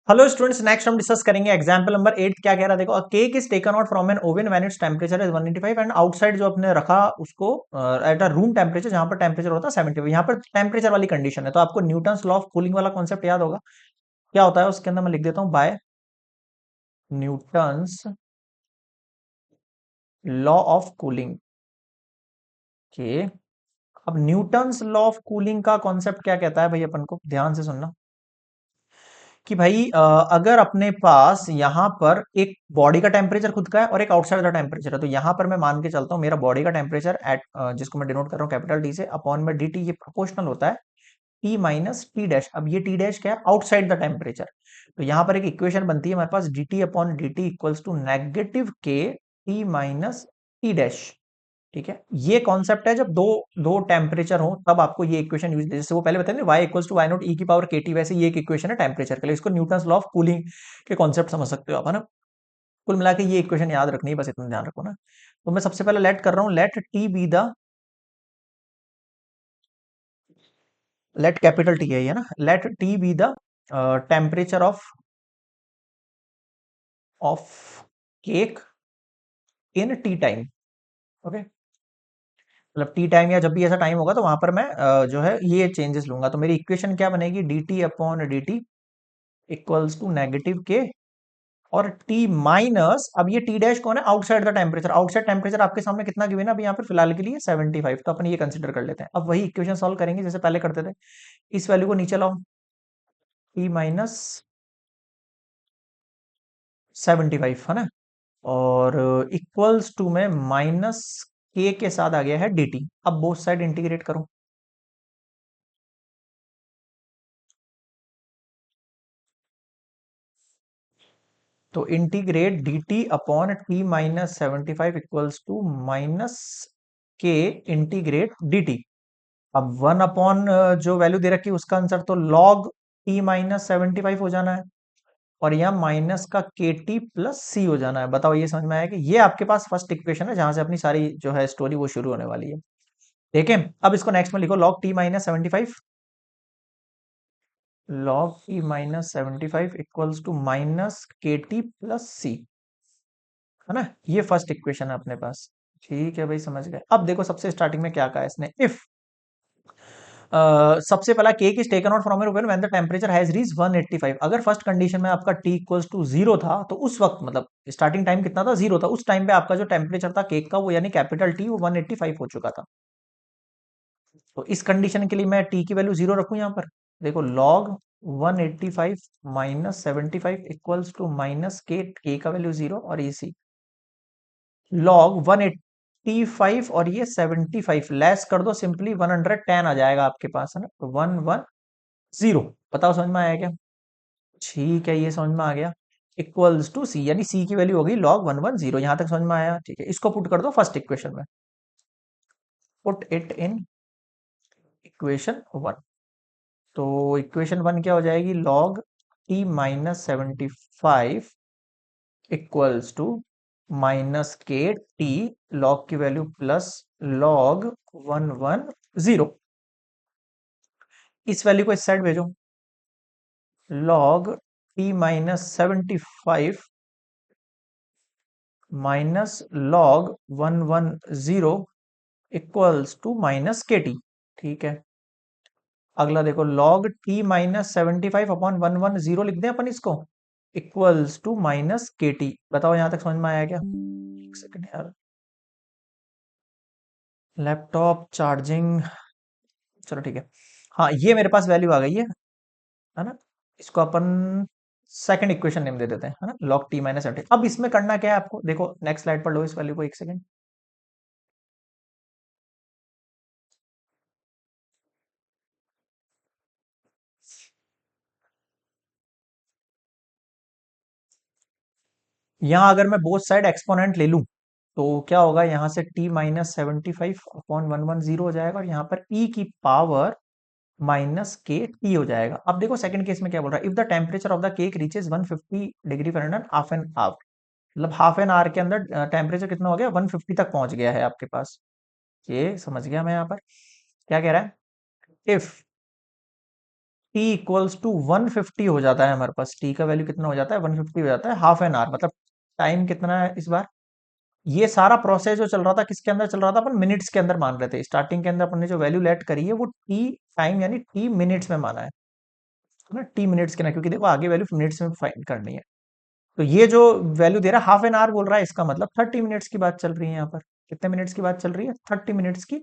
Hello students, next हम discuss करेंगे example number 8। क्या कह रहा है देखो, cake is taken out from an oven when its temperature is 185 and outside जो अपने रखा उसको एट अ रूम टेम्परेचर, जहां पर टेम्परेचर होता है 70। यहाँ पर टेम्परेचर वाली कंडीशन है, तो आपको न्यूटन्स लॉ ऑफ कूलिंग वाला कॉन्सेप्ट याद होगा। क्या होता है उसके अंदर, मैं लिख देता हूँ by Newton's law of cooling के। अब न्यूटन्स लॉ ऑफ कूलिंग का कॉन्सेप्ट क्या कहता है भाई, अपन को ध्यान से सुनना कि भाई अगर अपने पास यहाँ पर एक बॉडी का टेम्परेचर खुद का है और एक आउटसाइड का टेम्परेचर है, तो यहाँ पर मैं मान के चलता हूँ मेरा बॉडी का टेम्परेचर एट जिसको मैं डिनोट कर रहा हूँ कैपिटल टी से, अपॉन में डी टी, ये प्रोपोर्शनल होता है टी माइनस टी डैश। अब ये टी डैश क्या है, आउटसाइड द टेम्परेचर। तो यहाँ पर एक इक्वेशन बनती है हमारे पास, D T upon D T equals to negative K T minus T dash. ठीक है, ये कॉन्सेप्ट है जब दो दो टेम्परेचर हो तब आपको ये इक्वेशन यूज, जैसे वो पहले बताया ना y equals to Y naught E की पावर के टी, वैसे ये एक इक्वेशन है टेम्परेचर के लिए। इसको न्यूटन्स लॉ ऑफ कूलिंग के कॉन्सेप्ट समझ सकते हो आप, है ना। कुल मिला के ये इक्वेशन याद रखनी है, बस इतना ध्यान रखो ना। तो मैं सबसे पहले लेट कर रहा हूँ, let T be the, let capital T है ये ना, let T be the temperature of cake in T time. Okay, मतलब टी टाइम या जब भी ऐसा टाइम होगा तो वहां पर मैं जो है ये चेंजेस लूंगा। तो मेरी इक्वेशन क्या बनेगी, d T upon D T equals to negative K और टी माइनस, अब ये टी डैश कौन है, outside the temperature. Outside temperature आपके सामने कितना गिवन है अभी यहाँ पर फिलहाल के लिए 75, तो अपन ये कंसिडर कर लेते हैं। अब वही इक्वेशन सॉल्व करेंगे जैसे पहले करते थे। इस वैल्यू को नीचे लाओ, टी माइनस 75 है ना, और इक्वल्स टू में माइनस के साथ आ गया है डी टी। अब बोथ साइड इंटीग्रेट करो, तो integrate d T upon T minus 75 equals to minus K integrate d T. अब वन अपॉन जो वैल्यू दे रखी है उसका आंसर तो लॉग टी माइनस 75 हो जाना है, और यहाँ माइनस का के टी प्लस सी हो जाना है। बताओ ये समझ में आया कि ये आपके पास फर्स्ट इक्वेशन है जहां से अपनी सारी जो है स्टोरी वो शुरू होने वाली है। देखें, अब इसको नेक्स्ट में लिखो, log T minus 75, log T minus 75 equals to minus K T plus C, है ना। ये फर्स्ट इक्वेशन है अपने पास। ठीक है भाई, समझ गए। अब देखो सबसे स्टार्टिंग में क्या कहा है इसने, इफ सबसे पहला cake is taken out from oven when the temperature has reach 185। अगर फर्स्ट कंडीशन में आपका टी इक्वल्स टू जीरो था, तो उस वक्त मतलब स्टार्टिंग टाइम कितना था, जीरो था, उस टाइम पे आपका जो टेम्परेचर था केक का वो यानी कैपिटल टी वो 185 हो चुका था। तो इस कंडीशन के लिए मैं टी की वैल्यू जीरो रखूं यहाँ पर। देखो log 185 minus 75 equals to minus K का वैल्यू जीरो और ये सी, लॉग 185 और ये 75 लेस कर दो सिंपली 110 आ जाएगा आपके पास, है ना। तो 110, बताओ समझ में आया क्या। ठीक है, ये समझ में आ गया। इक्वल्स टू सी, यानी सी की वैल्यू होगी लॉग 110। यहां तक समझ में आया, ठीक है। इसको पुट कर दो फर्स्ट इक्वेशन में, put it in equation one. तो इक्वेशन वन क्या हो जाएगी, log T minus 75 equals to minus K T, log की वैल्यू प्लस लॉग 110। इस वैल्यू को इस साइड भेजो, log T minus 75 minus log 110 equals to minus K T. ठीक है, अगला देखो, लॉग टी माइनस 75 अपॉन 110 लिख दें अपन इसको, equals to minus K T. बताओ यहां तक समझ में आया क्या। एक सेकंड यार, लैपटॉप चार्जिंग, चलो ठीक है। हाँ, ये मेरे पास वैल्यू आ गई है ना। इसको अपन सेकंड इक्वेशन नेम दे देते हैं, है ना, log t माइनस 70। अब इसमें करना क्या है आपको, देखो नेक्स्ट स्लाइड पर लो इस वैल्यू को, एक सेकंड। यहां अगर मैं बोथ साइड एक्सपोनेंट ले लूं तो क्या होगा, यहां से t माइनस 75 अपॉन 110 हो जाएगा, और यहाँ पर e की पावर माइनस के टी हो जाएगा। अब देखो सेकंड केस में क्या बोल रहा है, if the temperature of the cake reaches 150 degree Fahrenheit half an hour, मतलब हाफ एन आवर के अंदर टेम्परेचर कितना हो गया, 150 तक पहुंच गया है आपके पास। ये समझ गया मैं यहाँ पर क्या कह रहा है, इफ टी इक्वल्स टू 150 हो जाता है हमारे पास। टी का वैल्यू कितना हो जाता है? 150 हो जाता है, हाफ एन आवर। मतलब टाइम कितना है इस बार? ये सारा प्रोसेस जो चल रहा था किसके अंदर चल रहा था? अपन मिनट्स के अंदर मान रहे थे। स्टार्टिंग के अंदर अपन ने जो वैल्यू लेट करी है वो टी टाइम यानी टी मिनट्स में माना है ना, टी मिनट्स के ना, क्योंकि देखो आगे वैल्यू मिनट्स में फाइंड करनी है। तो ये जो वैल्यू दे रहा है हाफ एन आवर बोल रहा है, इसका मतलब 30 मिनट्स की बात चल रही है यहाँ पर। कितने मिनट्स की बात चल रही है? 30 मिनट्स की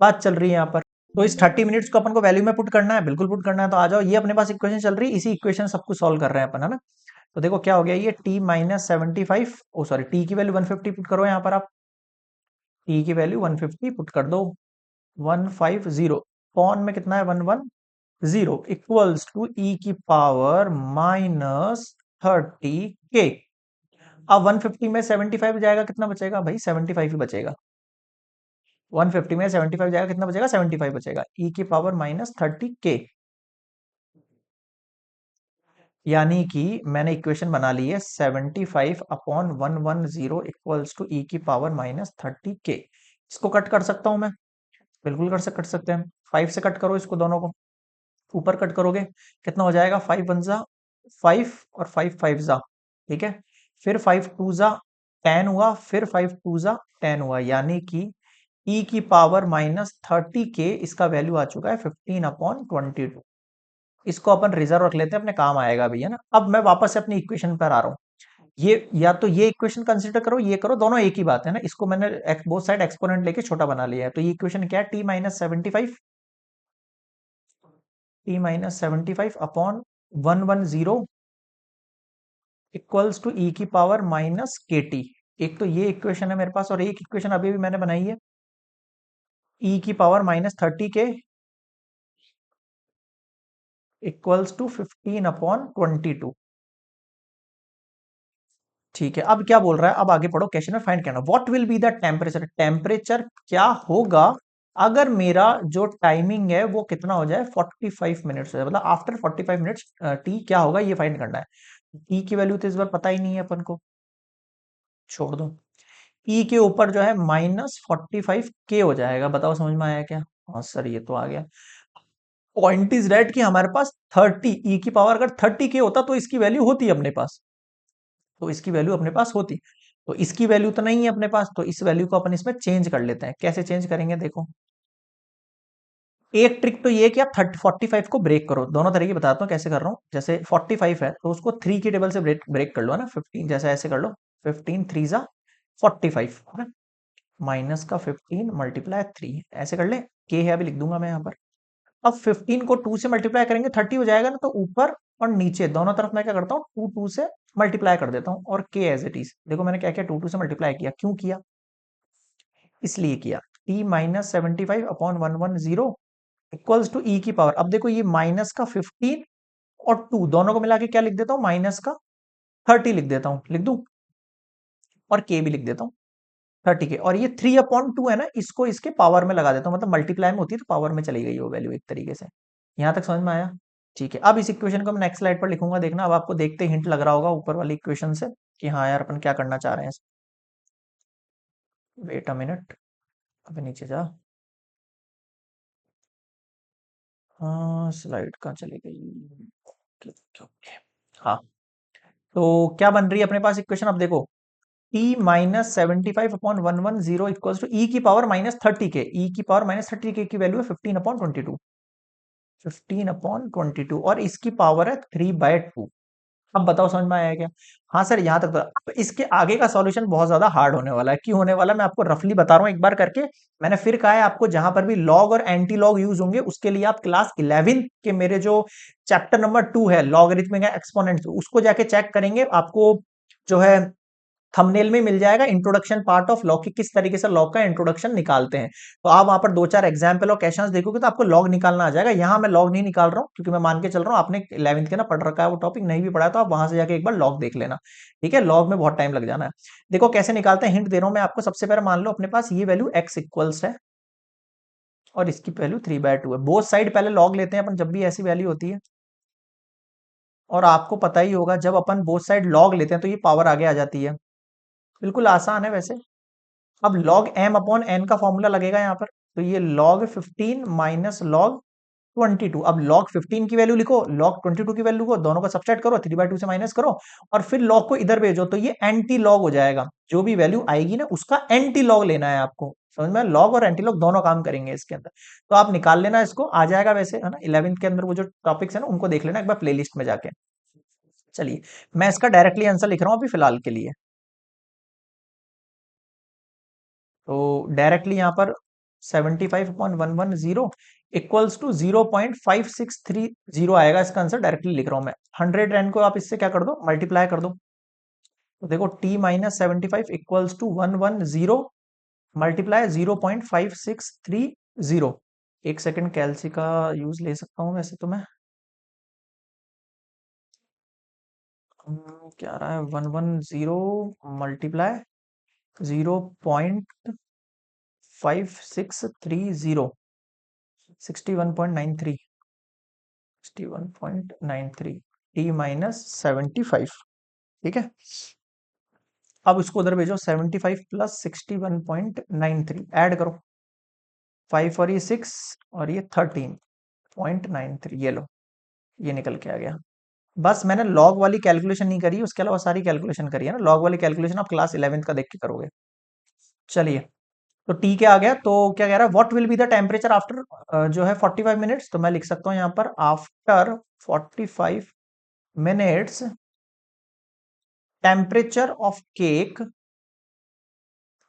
बात चल रही है यहाँ पर। तो इस 30 मिनट्स को अपन को वैल्यू में पुट करना है, बिल्कुल पुट करना है। तो आ जाओ, ये अपने पास इक्वेशन चल रही है, इसी इक्वेशन सबको सॉल्व कर रहे हैं अपन, है ना। तो देखो क्या हो गया, ये t-75, ओ सॉरी, टी की वैल्यू 150 पुट करो यहाँ पर आप। टी की वैल्यू 150 पुट कर दो। 150 कौन में कितना है? 110 इक्वल्स टू ई की पावर -30k। अब 150 में 75 जाएगा, कितना बचेगा भाई? 75 ही बचेगा। 150 में 75 जाएगा, कितना बचेगा? 75 बचेगा। ई की पावर -30k, यानी कि मैंने इक्वेशन बना ली है 75/110 इक्वल्स टू ई की पावर -30k। इसको कट कर सकता हूं मैं? बिल्कुल कट सकते हैं। 5 से कट करो इसको, दोनों को ऊपर कट करोगे, कितना हो जाएगा? 5 वन जा 5 और 5 5 जा, ठीक है। फिर 5 टू जा 10 हुआ, फिर 5 टू जा 10 हुआ, यानी कि ई की पावर -30k इसका वैल्यू आ चुका है 15/22। इसको अपन रिजर्व रख लेते हैं, अपने काम आएगा भैया ना। अब मैं वापस से अपनी इक्वेशन पर आ रहा हूँ। ये या तो ये इक्वेशन कंसीडर करो, ये करो, दोनों एक ही बात है ना। इसको मैंने बोथ साइड एक्सपोनेंट लेके छोटा बना लिया है। तो ये इक्वेशन क्या है? t-75, t-75/110 इक्वल्स टू ई की पावर -kt। एक तो ये इक्वेशन है मेरे पास, और एक इक्वेशन अभी भी मैंने बनाई है, ई की पावर -30k इक्वल्स टू 15/22। ठीक है, अब क्या बोल रहा है? अब आगे पढ़ो, क्वेश्चन में फाइंड करना, what will be the temperature. Temperature क्या होगा अगर मेरा जो टाइमिंग है वो कितना हो जाए? 45 मिनट्स हो जाए, मतलब आफ्टर 45 मिनट्स टी क्या होगा ये फाइंड करना है। टी की वैल्यू तो इस बार पता ही नहीं है अपन को, छोड़ दो। ई के ऊपर जो है -45k हो जाएगा। बताओ समझ में आया क्या? हाँ सर, ये तो आ गया। पॉइंट इज दैट कि हमारे पास 30, ई की पावर अगर 30k होता तो इसकी वैल्यू होती अपने पास, तो इसकी वैल्यू अपने पास होती। तो इसकी वैल्यू तो नहीं है अपने पास, तो इस वैल्यू को अपन इसमें चेंज कर लेते हैं। कैसे चेंज करेंगे देखो। एक ट्रिक तो ये है कि आप 45 को ब्रेक करो। दोनों तरीके बताता हूँ कैसे कर रहा हूँ। जैसे 45 है तो उसको 3 की टेबल से ब्रेक ब्रेक कर लो, है ना। 15 जैसे ऐसे कर लो, 15 3 जा 45, है ना। माइनस का 15 मल्टीप्लाई 3, ऐसे कर ले। के है, अभी लिख दूंगा मैं यहाँ पर। अब 15 को 2 से मल्टीप्लाई करेंगे 30 हो जाएगा ना। तो ऊपर और नीचे दोनों तरफ मैं क्या करता हूँ? 2 2 से मल्टीप्लाई कर देता हूँ, और के एज इट इज। देखो मैंने क्या किया, 2 2 से मल्टीप्लाई किया। क्यों किया? इसलिए किया। t-75/110 इक्वल्स टू ई की पावर। अब देखो ये माइनस का 15 और 2 दोनों को मिला के क्या लिख देता हूँ? माइनस का 30 लिख देता हूँ, लिख दूं, और के भी लिख देता हूँ 30 के। और ये 3/2 है ना, इसको इसके पावर में लगा देता हूँ, मतलब मल्टीप्लाई में होती है तो पावर में चली गई वो वैल्यू एक तरीके से। यहां तक समझ में आया? ठीक है, अब इस इक्वेशन को मैं नेक्स्ट स्लाइड पर लिखूंगा, देखना। अब आपको देखते ही हिंट लग रहा होगा ऊपर वाली इक्वेशन से कि हाँ यार अपन क्या करना चाह रहे हैं। वेट अ मिनट, अभी नीचे जा। हाँ, स्लाइड कहाँ चली गई? Okay okay okay. हाँ, तो क्या बन रही है अपने पास इक्वेशन? अब देखो, t-75/110 इक्वल्स टू ई की पावर -30k। ई की पावर -30k की वैल्यू है 15/22, 15/22, और इसकी पावर है 3/2। अब बताओ समझ में आया क्या? हाँ सर, यहां तक तो। अब इसके आगे का सॉल्यूशन बहुत ज्यादा हार्ड होने वाला है। क्यों होने वाला है? मैं आपको रफली बता रहा हूं एक बार करके। मैंने फिर कहा है आपको, जहां पर भी लॉग और एंटी लॉग यूज होंगे उसके लिए आप क्लास 11 के मेरे जो चैप्टर नंबर 2 है, लॉगरिथमिक एक्सपोनेंट्स, उसको जाके चेक करेंगे। आपको जो है थंबनेल में मिल जाएगा इंट्रोडक्शन पार्ट ऑफ लॉग, की किस तरीके से लॉग का इंट्रोडक्शन निकालते हैं। तो आप वहां पर दो चार एग्जाम्पल और क्वेश्चंस देखोगे तो आपको लॉग निकालना आ जाएगा। यहां मैं लॉग नहीं निकाल रहा हूं, क्योंकि मैं मान के चल रहा हूं आपने 11th के ना पढ़ रखा है वो टॉपिक। नहीं भी पढ़ा है तो आप वहां से जाके एक बार लॉग देख लेना, ठीक है। लॉग में बहुत टाइम लग जाना है। देखो कैसे निकालते हैं, हिंट दे रहा हूं मैं आपको। सबसे पहले मान लो अपने पास ये वैल्यू x इक्वल्स है, और इसकी वैल्यू 3/2 है। बोथ साइड पहले लॉग लेते हैं अपन जब भी ऐसी वैल्यू होती है। और आपको पता ही होगा जब अपन बोथ साइड लॉग लेते हैं तो ये पावर आगे आ जाती है। बिल्कुल आसान है वैसे। अब log m अपॉन n का फॉर्मूला लगेगा यहाँ पर। तो ये log 15 माइनस log 22। अब log 15 की वैल्यू लिखो, log 22 की वैल्यू लिखो, दोनों को सब्सट्रैक्ट करो, 3/2 से माइनस करो और फिर log को इधर भेजो, तो ये एंटी लॉग हो जाएगा। जो भी वैल्यू आएगी ना उसका एंटी लॉग लेना है आपको, समझ में? लॉग और एंटी लॉग दोनों काम करेंगे इसके अंदर। तो आप निकाल लेना इसको, आ जाएगा वैसे, है ना? 11th के अंदर वो जो टॉपिक्स है ना उनको देख लेना एक बार प्लेलिस्ट में जाके। चलिए, मैं इसका डायरेक्टली आंसर लिख रहा हूँ अभी फिलहाल के लिए। तो डायरेक्टली यहाँ पर 75/110 इक्वल्स टू 0.5630 आएगा इसका आंसर, डायरेक्टली लिख रहा हूं मैं। 100 को आप इससे क्या कर दो, मल्टीप्लाई कर दो। तो देखो t-75 इक्वल्स टू 110 मल्टीप्लाई 0.5630। एक सेकंड कैलसी का यूज ले सकता हूं वैसे तो मैं। क्या आ रहा है, 110 मल्टीप्लाई 0.5630, 61.93, 61.93 t-75। ठीक है, अब इसको उधर भेजो, 75 प्लस 61.93 ऐड करो, 5 और ये 6 और ये 13.93, ये लो, ये निकल के आ गया। बस मैंने लॉग वाली कैलकुलेशन नहीं करी, उसके अलावा सारी कैलकुलेशन करी है ना। लॉग वाली कैलकुलेशन आप क्लास 11th का देख के करोगे। चलिए, तो टी क्या आ गया, तो क्या कह रहा है, what will be the temperature after जो है 45 मिनट्स। तो मैं लिख सकता हूं यहाँ पर after 45 minutes temperature of cake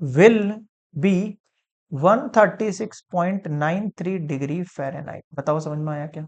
will be 136.93 degree Fahrenheit. बताओ समझ में आया क्या?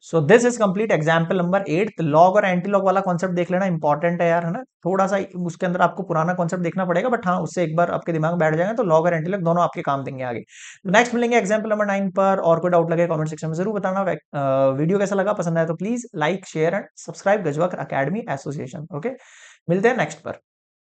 So this is complete example number 8। Log और एंटी लॉग वाला कॉन्सेप्ट देख लेना, इंपॉर्टेंट है यार, है ना? थोड़ा सा उसके अंदर आपको पुराना कॉन्सेप्ट देखना पड़ेगा, बट हाँ उससे एक बार आपके दिमाग में बैठ जाएगा तो लॉग और एंटी लॉग दोनों आपके काम देंगे आगे। नेक्स्ट मिलेंगे एग्जाम्पल नंबर 9 पर। और कोई डाउट लगे कमेंट सेक्शन में जरूर बताना। वीडियो कैसा लगा, पसंद आया तो please like share and subscribe Gajwakar academy association. Okay, मिलते हैं नेक्स्ट पर।